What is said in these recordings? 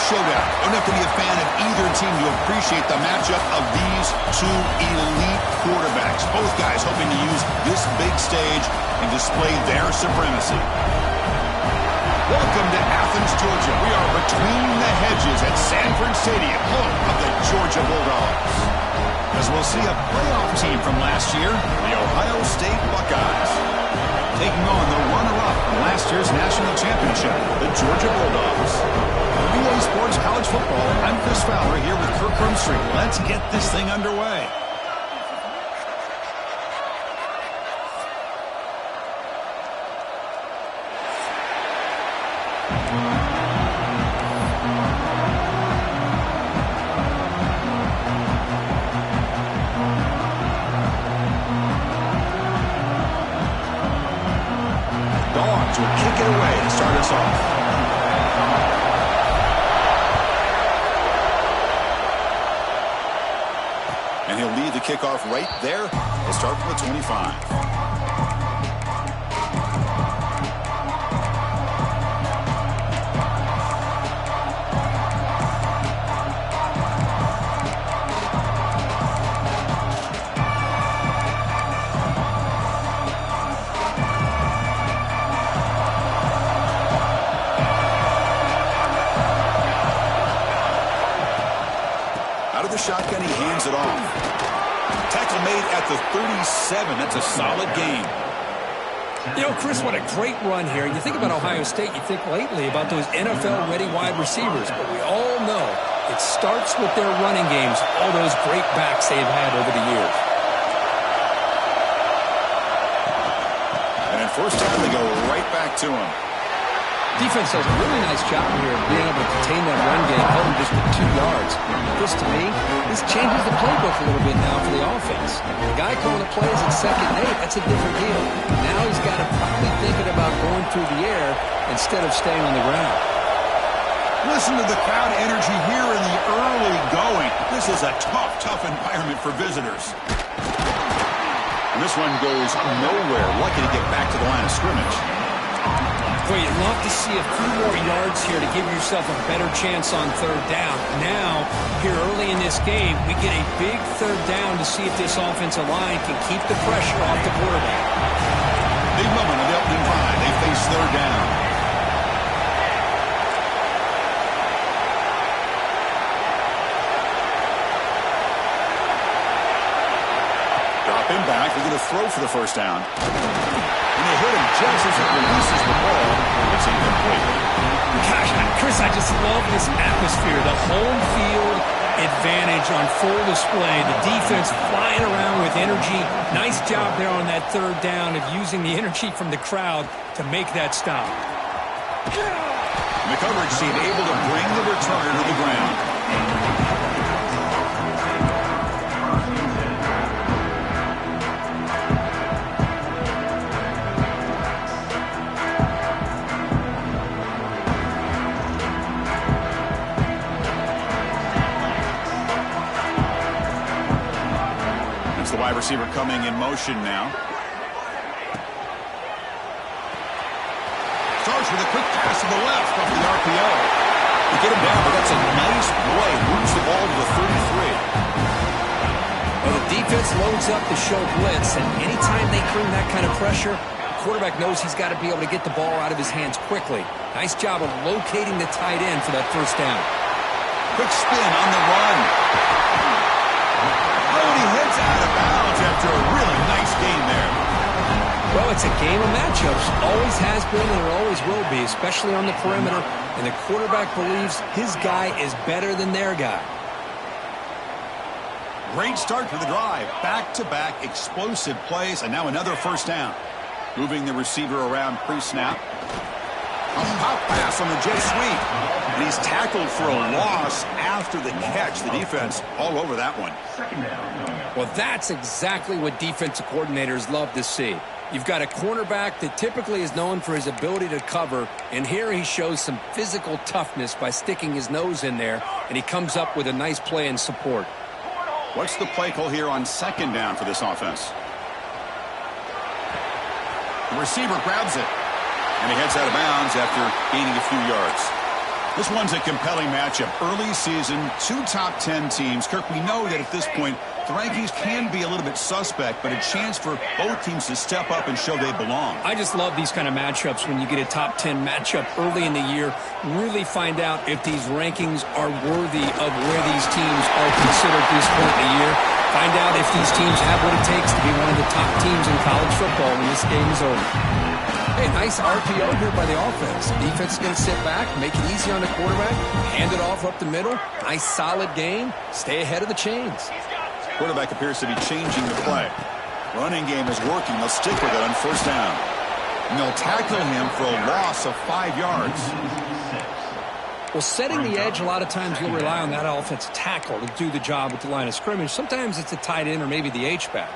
showdown. Don't have to be a fan of either team to appreciate the matchup of these two elite quarterbacks. Both guys hoping to use this big stage and display their supremacy. Welcome to Athens, Georgia. We are between the hedges at Sanford Stadium, home of the Georgia Bulldogs. As we'll see a playoff team from last year, the Ohio State Buckeyes, taking on the runner-up in last year's national championship, the Georgia Bulldogs. EA Sports College Football, I'm Chris Fowler here with Kirk Crumstreet. Let's get this thing underway. Dogs will kick it away to start us off. And he'll lead the kickoff right there. He'll start from the 25. Out of the shotgun, he hands it off. Tackle made at the 37. That's a solid gain. You know, Chris, what a great run here. You think about Ohio State, you think lately about those NFL-ready wide receivers. But we all know it starts with their running games, all those great backs they've had over the years. And then first time, they go right back to him. Defense does a really nice job here of being able to contain that run game, held him just for 2 yards. This, to me, this changes the playbook a little bit now for the offense. The guy calling the plays at 2nd and 8, that's a different deal. Now he's got to probably thinking about going through the air instead of staying on the ground. Listen to the crowd energy here in the early going. This is a tough environment for visitors. And this one goes nowhere. Lucky to get back to the line of scrimmage. Well, you'd love to see a few more yards here to give yourself a better chance on 3rd down. Now, here early in this game, we get a big 3rd down to see if this offensive line can keep the pressure off the quarterback. Big moment on the opening drive. They face 3rd down. Drop him back. They're going to throw for the 1st down. And they hit him just as he releases the ball. It's incomplete. Gosh, Chris, I just love this atmosphere. The home field advantage on full display. The defense flying around with energy. Nice job there on that 3rd down of using the energy from the crowd to make that stop. And the coverage team able to bring the returner to the ground. The wide receiver coming in motion now. Starts with a quick pass to the left off the RPO. To get him down, but that's a nice play. Moves the ball to the 33. Well, the defense loads up to show blitz, and anytime they bring that kind of pressure, the quarterback knows he's got to be able to get the ball out of his hands quickly. Nice job of locating the tight end for that 1st down. Quick spin on the run. Oh, and he heads out of bounds after a really nice game there. Well, it's a game of matchups. Always has been and it always will be, especially on the perimeter. And the quarterback believes his guy is better than their guy. Great start to the drive. Back-to-back explosive plays, and now another 1st down. Moving the receiver around pre-snap. A pop pass on the jet sweep. And he's tackled for a loss after the catch. The defense all over that one. Well, that's exactly what defensive coordinators love to see. You've got a cornerback that typically is known for his ability to cover, and here he shows some physical toughness by sticking his nose in there, and he comes up with a nice play in support. What's the play call here on 2nd down for this offense? The receiver grabs it, and he heads out of bounds after gaining a few yards. This one's a compelling matchup. Early season, 2 top 10 teams. Kirk, we know that at this point, the rankings can be a little bit suspect, but a chance for both teams to step up and show they belong. I just love these kind of matchups when you get a top 10 matchup early in the year. Really find out if these rankings are worthy of where these teams are considered at this point in the year. Find out if these teams have what it takes to be one of the top teams in college football when this game is over. Hey, nice RPO here by the offense. Defense is going to sit back, make it easy on the quarterback, hand it off up the middle. Nice solid gain. Stay ahead of the chains. Quarterback appears to be changing the play. Running game is working. They'll stick with it on first down. And they'll tackle him for a loss of 5 yards. Well, setting the edge, a lot of times you'll rely on that offensive tackle to do the job at the line of scrimmage. Sometimes it's a tight end or maybe the H-back.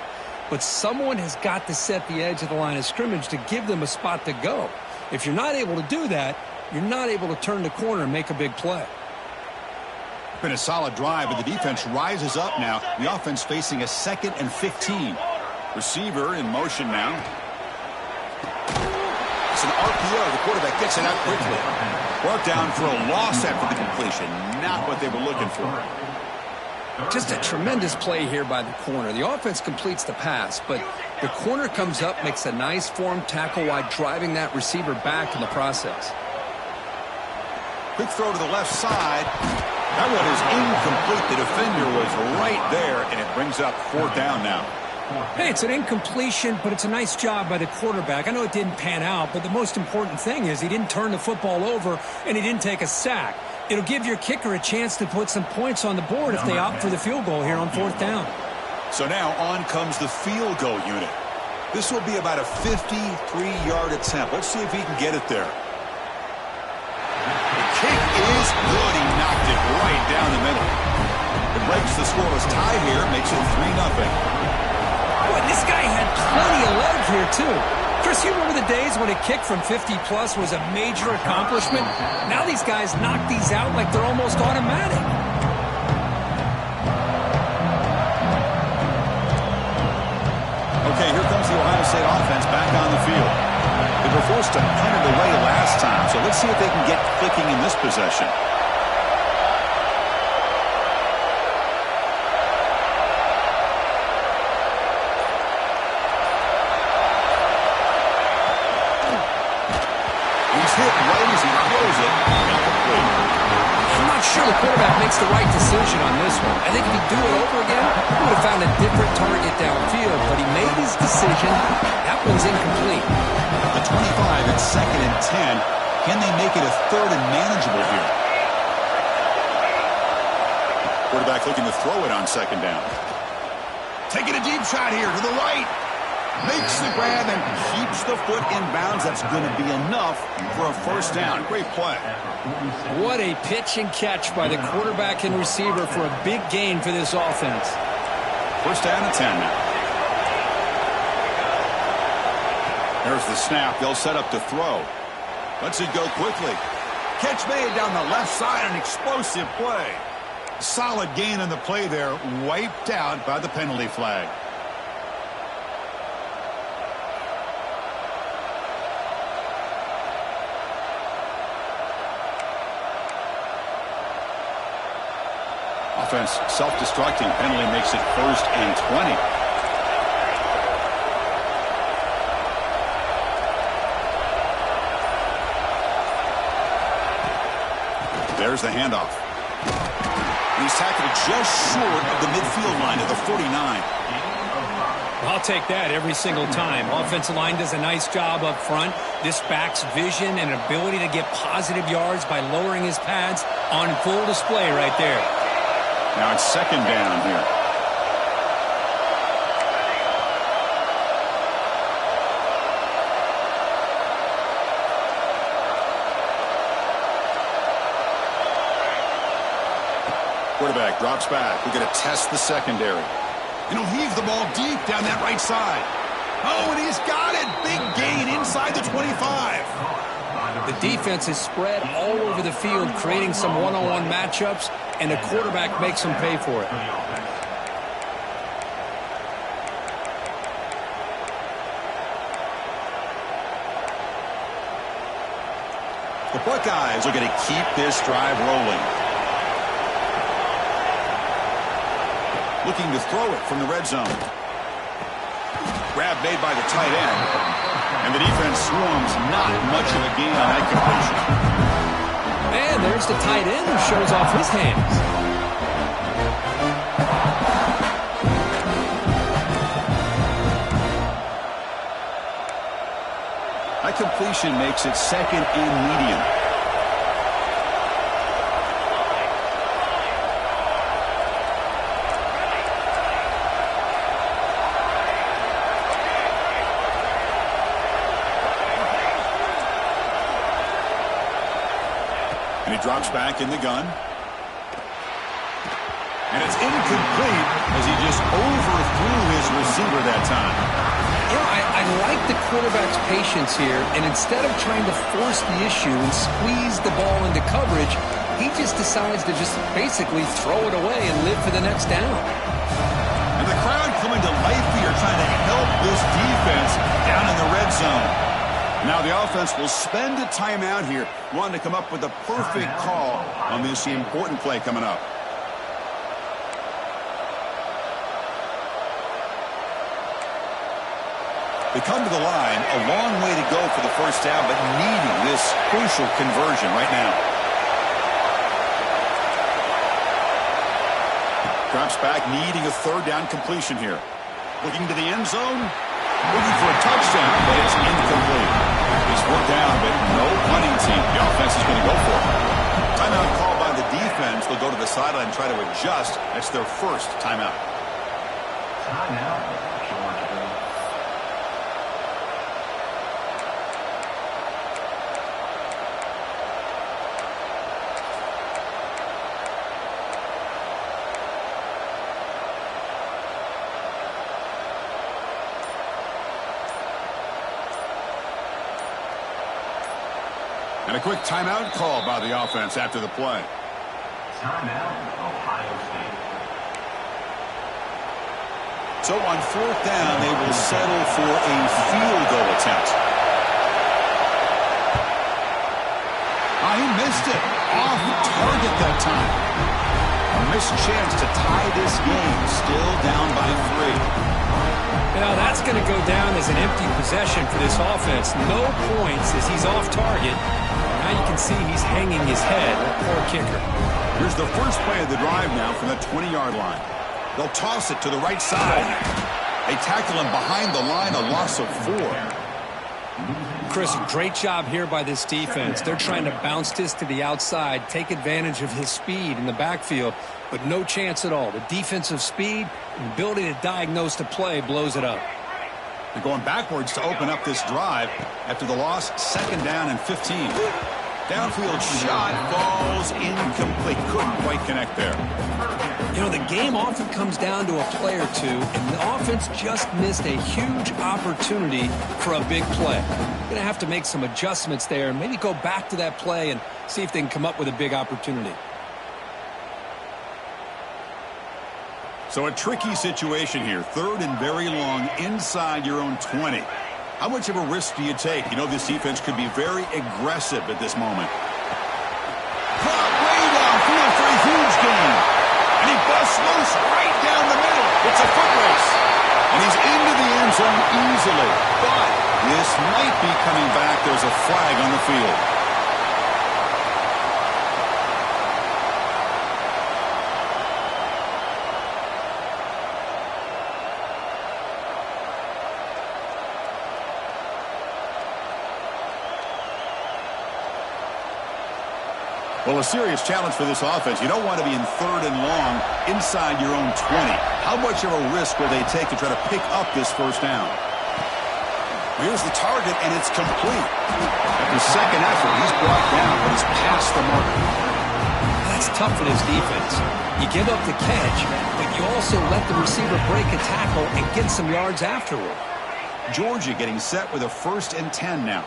But someone has got to set the edge of the line of scrimmage to give them a spot to go. If you're not able to do that, you're not able to turn the corner and make a big play. Been a solid drive, but the defense rises up now. The offense facing a 2nd and 15. Receiver in motion now. It's an RPO. The quarterback gets it out quickly. Brought down for a loss after the completion. Not what they were looking for. Just a tremendous play here by the corner. The offense completes the pass, but the corner comes up, makes a nice form tackle while driving that receiver back in the process. Quick throw to the left side. That one is incomplete. The defender was right there, and it brings up 4th down now. Hey, it's an incompletion, but it's a nice job by the quarterback. I know it didn't pan out, but the most important thing is he didn't turn the football over, and he didn't take a sack. It'll give your kicker a chance to put some points on the board if they opt for the field goal here on 4th down. So now on comes the field goal unit. This will be about a 53-yard attempt. Let's see if he can get it there. The kick is good. He knocked it right down the middle. It breaks the scoreless tie here, makes it 3-0. Boy, this guy had plenty of leg here, too. Chris, you remember the days when a kick from 50-plus was a major accomplishment? Now these guys knock these out like they're almost automatic. Okay, here comes the Ohio State offense back on the field. They were forced to punt it away last time, so let's see if they can get clicking in this possession. Sure, the quarterback makes the right decision on this one. I think if he'd do it over again, he would have found a different target downfield, but he made his decision. That one's incomplete. The 25 at 2nd and 10. Can they make it a 3rd and manageable here? Quarterback looking to throw it on 2nd down. Taking a deep shot here to the right. Makes the grab and keeps the foot in bounds. That's going to be enough for a 1st down. Great play. What a pitch and catch by the quarterback and receiver for a big gain for this offense. 1st down and 10 now. There's the snap. They'll set up to throw. Lets it go quickly. Catch made down the left side. An explosive play. Solid gain on the play there. Wiped out by the penalty flag. Offense self-destructing. Penalty makes it 1st and 20. There's the handoff. He's tackled just short of the midfield line at the 49. I'll take that every single time. Offensive line does a nice job up front. This back's vision and ability to get positive yards by lowering his pads on full display right there. Now it's 2nd down here. Quarterback drops back. We're going to test the secondary. And he'll heave the ball deep down that right side. Oh, and he's got it. Big gain inside the 25. The defense is spread all over the field, creating some one-on-one matchups, and the quarterback makes them pay for it. The Buckeyes are going to keep this drive rolling. Looking to throw it from the red zone. Grab made by the tight end. And the defense swarms. Not much of a gain on that completion. And there's the tight end who shows off his hands. That completion makes it second and medium. And he drops back in the gun. And it's incomplete as he just overthrew his receiver that time. You know, I like the quarterback's patience here, and instead of trying to force the issue and squeeze the ball into coverage, he just decides to just basically throw it away and live for the next down. And the crowd coming to life here, trying to help this defense down in the red zone. Now the offense will spend a timeout here, wanting to come up with the perfect call on this important play coming up. They come to the line, a long way to go for the first down, but needing this crucial conversion right now. Drops back, needing a third down completion here. Looking to the end zone, looking for a touchdown, but it's incomplete. He's worked down, but no punting team. The offense is going to go for it. Timeout called by the defense. They'll go to the sideline and try to adjust. That's their first timeout. Timeout, Georgia. And a quick timeout call by the offense after the play. Timeout, Ohio State. So on fourth down, they will settle for a field goal attempt. He missed it. Off target that time. A missed chance to tie this game. Still down by 3. Now that's going to go down as an empty possession for this offense. No points as he's off target. Now you can see he's hanging his head. Poor kicker. Here's the first play of the drive now from the 20-yard line. They'll toss it to the right side. They tackle him behind the line, a loss of 4. Chris, great job here by this defense. They're trying to bounce this to the outside, take advantage of his speed in the backfield, but no chance at all. The defensive speed and ability to diagnose the play blows it up. They're going backwards to open up this drive after the loss, second down and 15. Downfield shot falls incomplete. Couldn't quite connect there. You know, the game often comes down to a play or two, and the offense just missed a huge opportunity for a big play. Going to have to make some adjustments there and maybe go back to that play and see if they can come up with a big opportunity. So a tricky situation here. Third and very long inside your own 20. How much of a risk do you take? You know this defense could be very aggressive at this moment. Caught way downfield for a huge gain. And he busts loose right down the middle. It's a foot race. And he's into the end zone easily. But this might be coming back. There's a flag on the field. Well, a serious challenge for this offense. You don't want to be in third and long inside your own 20. How much of a risk will they take to try to pick up this first down? Here's the target, and it's complete. After second effort, he's brought down, but he's past the mark. That's tough for this defense. You give up the catch, but you also let the receiver break a tackle and get some yards afterward. Georgia getting set with a 1st and 10 now.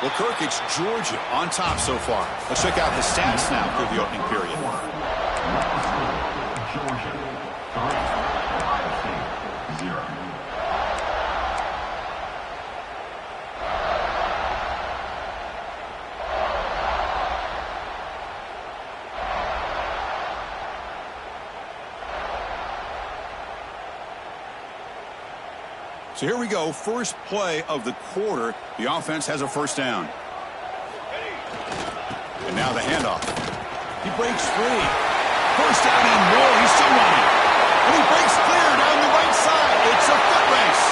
Well, Kirk, it's Georgia on top so far. Let's check out the stats now through the opening period. Georgia, 3, Ohio State, 0. So here we go, first play of the quarter. The offense has a first down. And now the handoff. He breaks free. First down and more. He's still running. And he breaks clear down the right side. It's a foot race.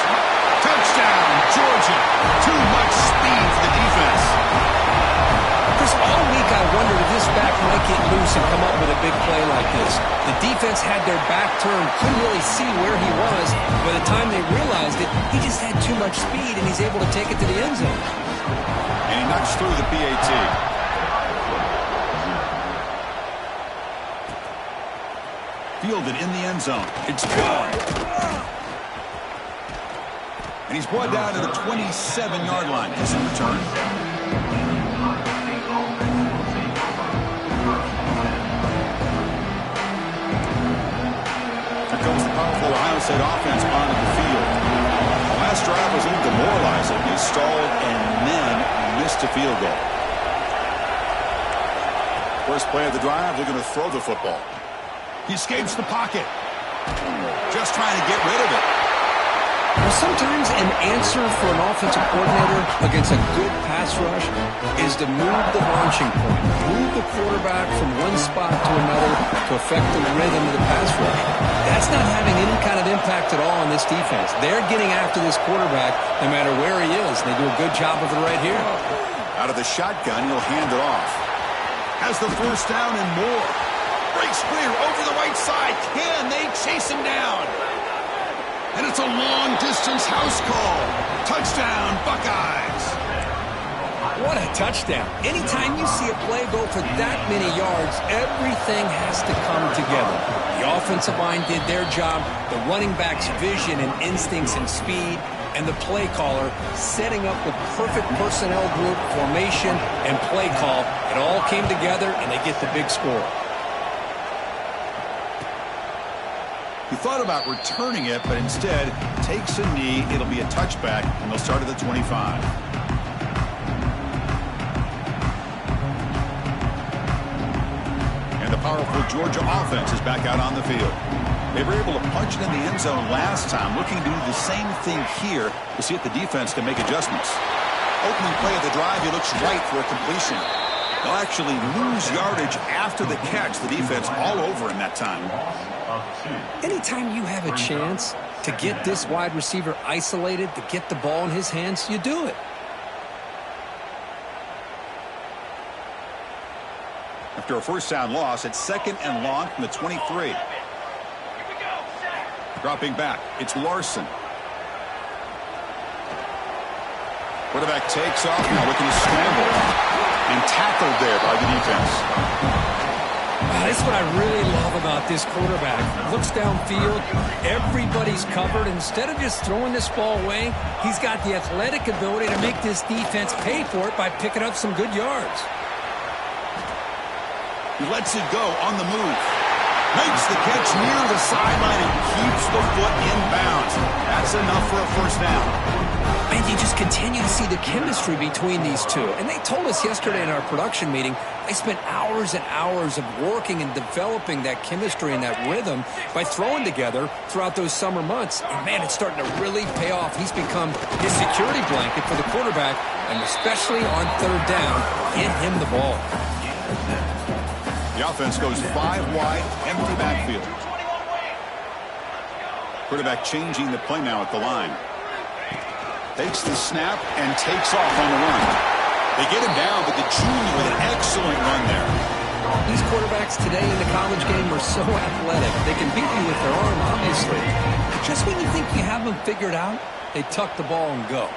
Touchdown, Georgia. Too much speed for the defense. Chris, all week I wondered if this back might get loose and come up with a big play like this. The defense had their back turned, couldn't really see where he was. By the time they realized it, he just had too much speed, and he's able to take it to the end zone. And he knocks through the PAT. Fielded in the end zone. It's good. And he's brought down to the 27-yard line. His in return. Here comes the powerful Ohio State offense onto the field. The last drive was a little demoralizing. They stalled and then missed a field goal. First play of the drive, they're going to throw the football. He escapes the pocket. Just trying to get rid of it. Well, sometimes an answer for an offensive coordinator against a good pass rush is to move the launching point, move the quarterback from one spot to another to affect the rhythm of the pass rush. That's not having any kind of impact at all on this defense. They're getting after this quarterback no matter where he is, and they do a good job of it right here. Out of the shotgun, he'll hand it off. Has the first down and more. Breaks clear over the right side. Can they chase him down? And it's a long-distance house call. Touchdown, Buckeyes. What a touchdown. Anytime you see a play go for that many yards, everything has to come together. The offensive line did their job, the running back's vision and instincts and speed, and the play caller setting up the perfect personnel group, formation, and play call. It all came together, and they get the big score. He thought about returning it, but instead takes a knee. It'll be a touchback, and they'll start at the 25. And the powerful Georgia offense is back out on the field. They were able to punch it in the end zone last time, looking to do the same thing here to see if the defense can make adjustments. Opening play of the drive, he looks right for a completion. They'll actually lose yardage after the catch. The defense all over him that time. Anytime you have a chance to get this wide receiver isolated, to get the ball in his hands, you do it. After a first down loss, it's second and long from the 23. Dropping back, it's Larson. Quarterback takes off, now looking to scramble. And tackled there by the defense. That's what I really love about this quarterback. Looks downfield, everybody's covered. Instead of just throwing this ball away, he's got the athletic ability to make this defense pay for it by picking up some good yards. He lets it go on the move. Makes the catch near the sideline and keeps the foot in bounds. That's enough for a first down. And you just continue to see the chemistry between these two. And they told us yesterday in our production meeting, they spent hours and hours of working and developing that chemistry and that rhythm by throwing together throughout those summer months. And, man, it's starting to really pay off. He's become his security blanket for the quarterback, and especially on third down, get him the ball. The offense goes 5 wide, empty backfield. Quarterback changing the play now at the line. Takes the snap and takes off on the run. They get him down, but the junior with an excellent run there. These quarterbacks today in the college game are so athletic. They can beat you with their arm, obviously. But just when you think you have them figured out, they tuck the ball and go.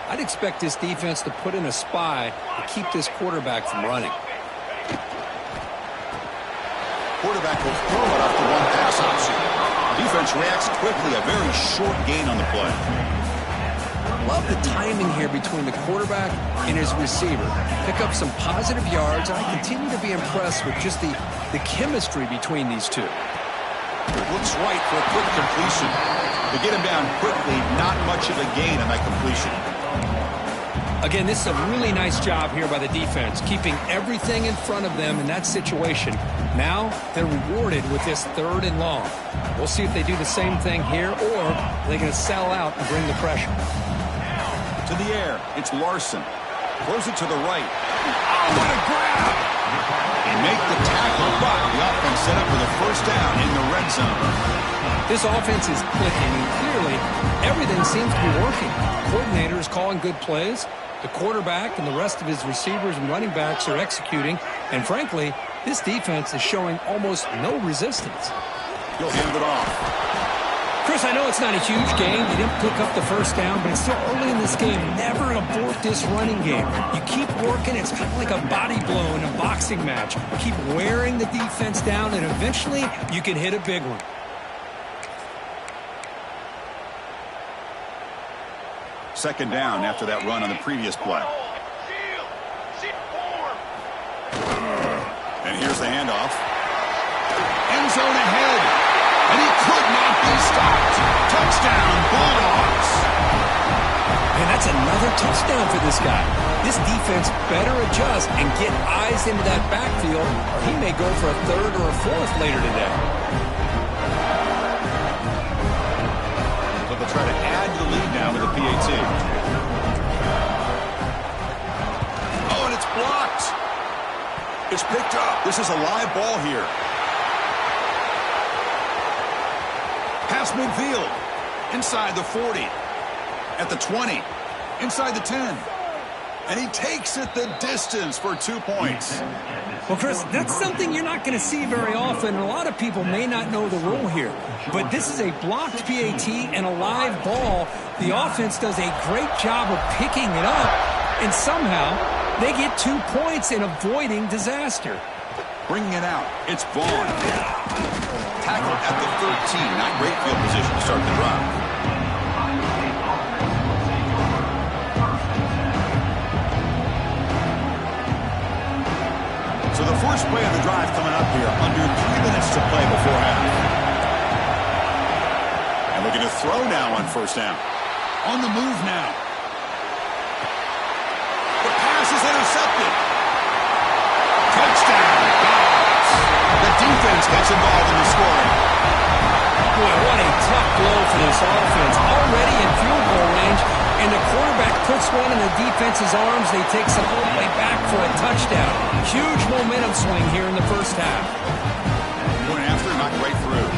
I'd expect this defense to put in a spy to keep this quarterback from running. Quarterback will throw it off the one pass option. Defense reacts quickly, a very short gain on the play. Love the timing here between the quarterback and his receiver. Pick up some positive yards, and I continue to be impressed with just the chemistry between these two. Looks right for a quick completion. To get him down quickly, not much of a gain on that completion. Again, this is a really nice job here by the defense, keeping everything in front of them in that situation. Now they're rewarded with this 3rd and long. We'll see if they do the same thing here, or they're going to sell out and bring the pressure. To the air, it's Larson. Throws it to the right. Oh, what a grab! They make the tackle, but the offense set up for the first down in the red zone. This offense is clicking, and clearly everything seems to be working. The coordinator is calling good plays. The quarterback and the rest of his receivers and running backs are executing. And frankly, this defense is showing almost no resistance. He'll hand it off. Chris, I know it's not a huge game. You didn't pick up the first down, but it's still early in this game. Never abort this running game. You keep working. It's kind of like a body blow in a boxing match. Keep wearing the defense down, and eventually you can hit a big one. Second down after that run on the previous play. And here's the handoff. End zone ahead. And he could not be stopped. Touchdown, Bulldogs. And that's another touchdown for this guy. This defense better adjust and get eyes into that backfield, or he may go for a 3rd or a 4th later today. So they'll try to add to the lead now with the PAT. Oh, and it's blocked. It's picked up. This is a live ball here. Pass midfield. Inside the 40. At the 20. Inside the 10. And he takes it the distance for 2 points. Well, Chris, that's something you're not going to see very often. A lot of people may not know the rule here. But this is a blocked PAT and a live ball. The offense does a great job of picking it up. And somehow they get 2 points in avoiding disaster. Bringing it out. It's Vaughn. Tackled at the 13. Not great field position to start the drive. So the first play of the drive coming up here. Under 3 minutes to play before half. And looking to throw now on first down. On the move now. The pass is intercepted. Touchdown. The defense gets involved in the scoring. Boy, what a tough blow for this offense. Already in field goal range, and the quarterback puts one in the defense's arms. They take some all the way back for a touchdown. Huge momentum swing here in the first half. Going after, not right through.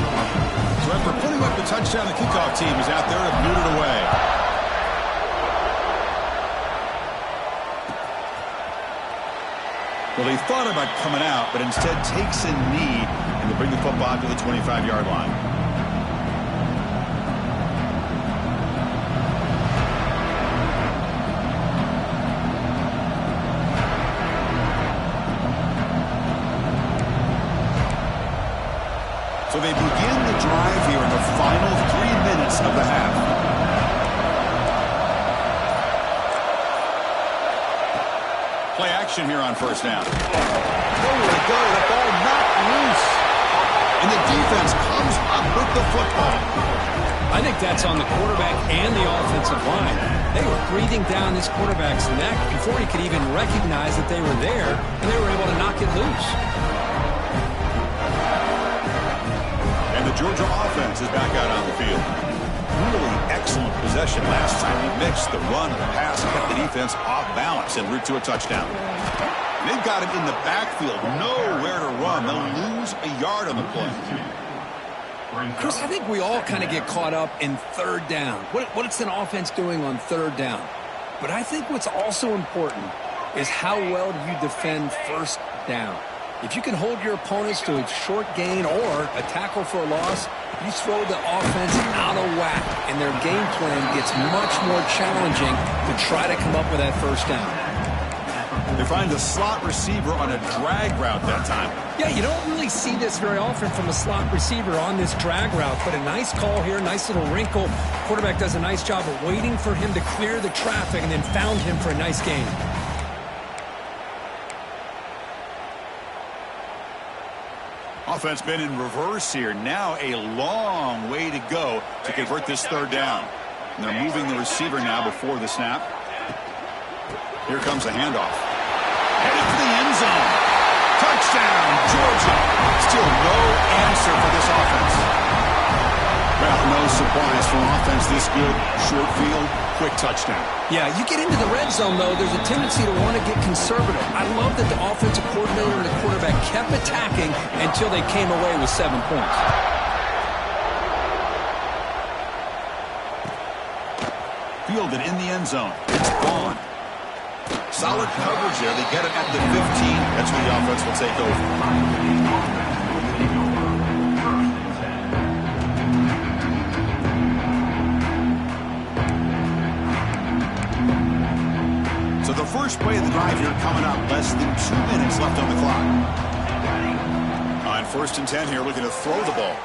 So after putting up the touchdown, the kickoff team is out there to boot it away. Well, he thought about coming out, but instead takes a knee and to bring the football to the 25-yard line. So they begin the drive here in the final 3 minutes of the half. Play action here on first down. Nowhere to go. The ball knocked loose. And the defense comes up with the football. I think that's on the quarterback and the offensive line. They were breathing down this quarterback's neck before he could even recognize that they were there, and they were able to knock it loose. And the Georgia offense is back out on the field. Really excellent possession last time. He mixed the run and the pass, kept the defense off balance en route to a touchdown. They've got him in the backfield, nowhere to run. They'll lose a yard on the play. Chris, I think we all kind of get caught up in third down. What's an offense doing on third down? But I think what's also important is how well do you defend first down. If you can hold your opponents to a short gain or a tackle for a loss, you throw the offense out of whack, and their game plan gets much more challenging to try to come up with that first down. They find the slot receiver on a drag route that time. Yeah, you don't really see this very often from a slot receiver on this drag route, but a nice call here, nice little wrinkle. Quarterback does a nice job of waiting for him to clear the traffic and then found him for a nice gain. Offense been in reverse here. Now a long way to go to convert this third down. And they're moving the receiver now before the snap. Here comes a handoff. Headed for the end zone. Touchdown, Georgia. Still no answer for this offense. Well, no surprise for an offense this good. Short field, quick touchdown. Yeah, you get into the red zone, though, there's a tendency to want to get conservative. I love that the offensive coordinator and the quarterback kept attacking until they came away with 7 points. Fielded in the end zone. It's gone. Solid coverage there. They get it at the 15. That's where the offense will take over. So the first play of the drive here coming up. Less than 2 minutes left on the clock. On 1st and 10 here, looking to throw the ball.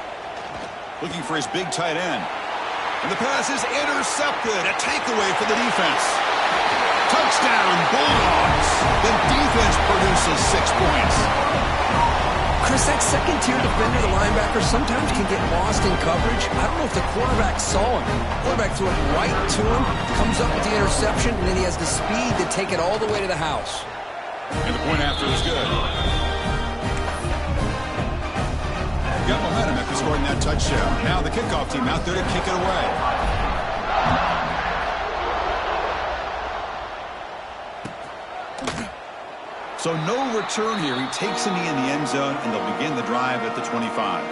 Looking for his big tight end. And the pass is intercepted. A takeaway for the defense. Touchdown, Bulldogs. The defense produces 6 points. Chris, that second-tier defender, the linebacker, sometimes can get lost in coverage. I don't know if the quarterback saw him. The quarterback threw it right to him, comes up with the interception, and then he has the speed to take it all the way to the house. And the point after is good. Got momentum after scoring that touchdown. Now the kickoff team out there to kick it away. So no return here. He takes a knee in the end zone, and they'll begin the drive at the 25.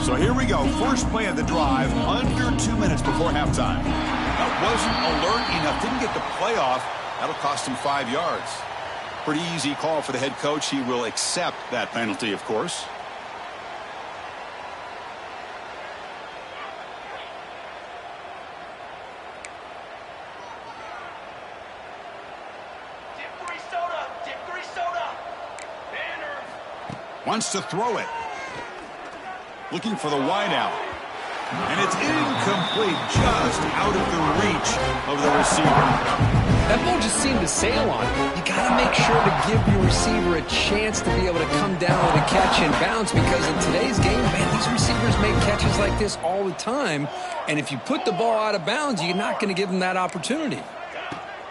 So here we go. First play of the drive, under 2 minutes before halftime. That wasn't alert enough. Didn't get the play off. That'll cost him 5 yards. Pretty easy call for the head coach. He will accept that penalty, of course. Wants to throw it. Looking for the wideout. And it's incomplete, just out of the reach of the receiver. That ball just seemed to sail on it. You got to make sure to give your receiver a chance to be able to come down with a catch and bounce, because in today's game, man, these receivers make catches like this all the time. And if you put the ball out of bounds, you're not going to give them that opportunity.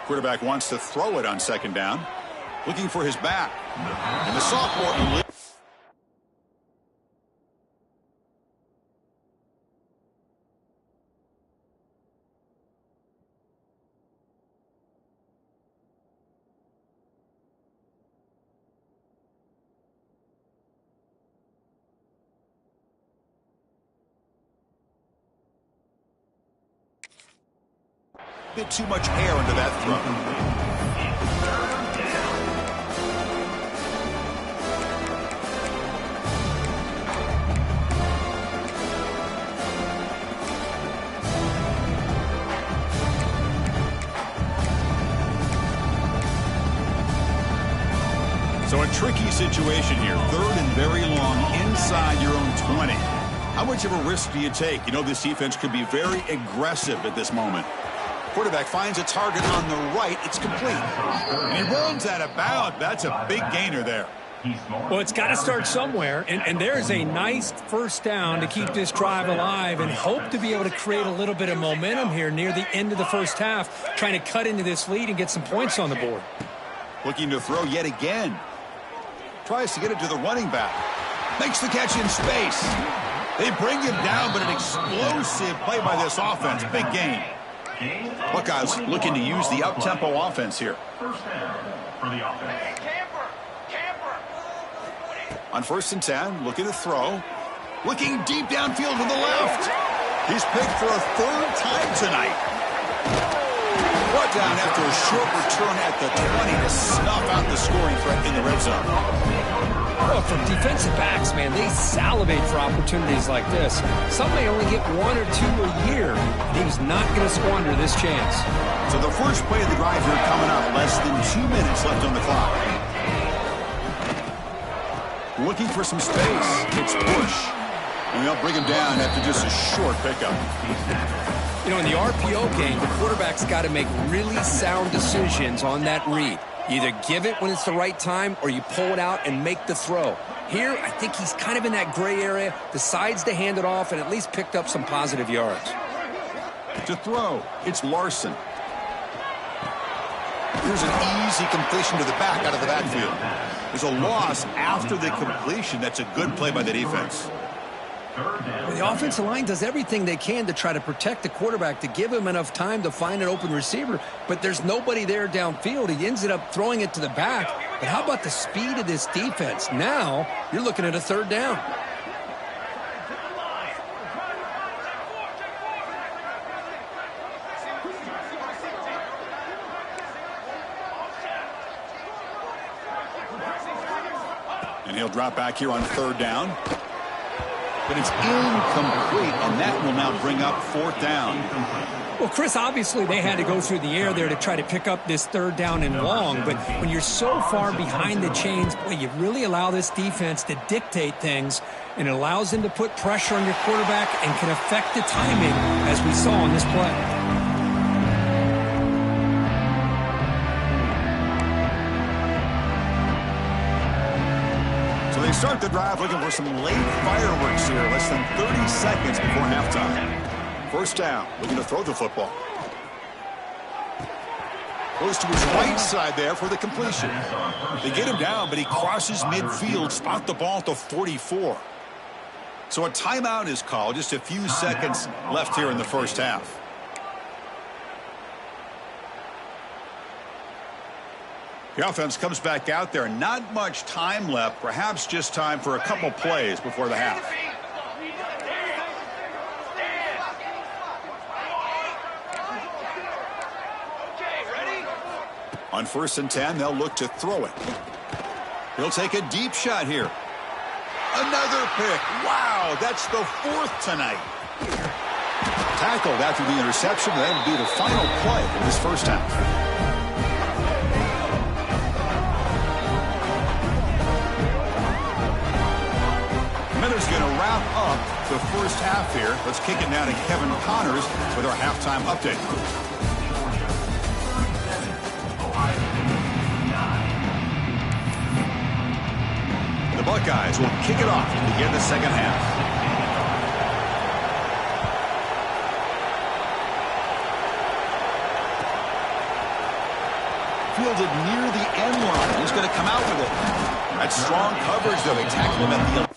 Quarterback wants to throw it on 2nd down. Looking for his back. And the sophomore... bit too much air into that throw. So a tricky situation here. 3rd and very long inside your own 20. How much of a risk do you take? You know, this defense could be very aggressive at this moment. Quarterback finds a target on the right. It's complete. And he runs out of bounds. That's a big gainer there. Well, it's got to start somewhere, and there is a nice first down to keep this drive alive and hope to be able to create a little bit of momentum here near the end of the first half, trying to cut into this lead and get some points on the board. Looking to throw yet again. Tries to get it to the running back. Makes the catch in space. They bring him down, but an explosive play by this offense. Big gain. Buckeyes looking to use the up-tempo offense here. First down for the offense. On 1st and 10, looking to throw. Looking deep downfield to the left. He's picked for a 3rd time tonight. Brought down after a short return at the 20 to snuff out the scoring threat in the red zone. Well, for defensive backs, man, they salivate for opportunities like this. Some may only get 1 or 2 a year, and he's not going to squander this chance. So the first play of the drive here coming up. Less than 2 minutes left on the clock. Looking for some space. It's Bush. And they'll bring him down after just a short pickup. You know, in the RPO game, the quarterback's got to make really sound decisions on that read. You either give it when it's the right time or you pull it out and make the throw. Here, I think he's kind of in that gray area, decides to hand it off and at least picked up some positive yards. To throw, it's Larson. Here's an easy completion to the back out of the backfield. There's a loss after the completion. That's a good play by the defense. The offensive line does everything they can to try to protect the quarterback, to give him enough time to find an open receiver, but there's nobody there downfield. He ends up throwing it to the back. But how about the speed of this defense? Now you're looking at a third down. And he'll drop back here on third down. But it's incomplete, and that will now bring up fourth down. Well, Chris, obviously they had to go through the air there to try to pick up this third down and long, but when you're so far behind the chains, boy, you really allow this defense to dictate things, and it allows them to put pressure on your quarterback and can affect the timing, as we saw on this play. They start the drive looking for some late fireworks here, less than 30 seconds before halftime. First down, looking to throw the football. Goes to his right side there for the completion. They get him down, but he crosses midfield, spot the ball to 44. So a timeout is called, just a few seconds left here in the first half. The offense comes back out there. Not much time left. Perhaps just time for a couple plays before the half. On 1st and 10, they'll look to throw it. He'll take a deep shot here. Another pick. Wow, that's the 4th tonight. Tackled after the interception. That'll be the final play of this first half. Miller's going to wrap up the first half here. Let's kick it now to Kevin Connors with our halftime update. The Buckeyes will kick it off to begin the second half. Fielded near the end line. He's going to come out with it. That's strong coverage, though. They tackle him at the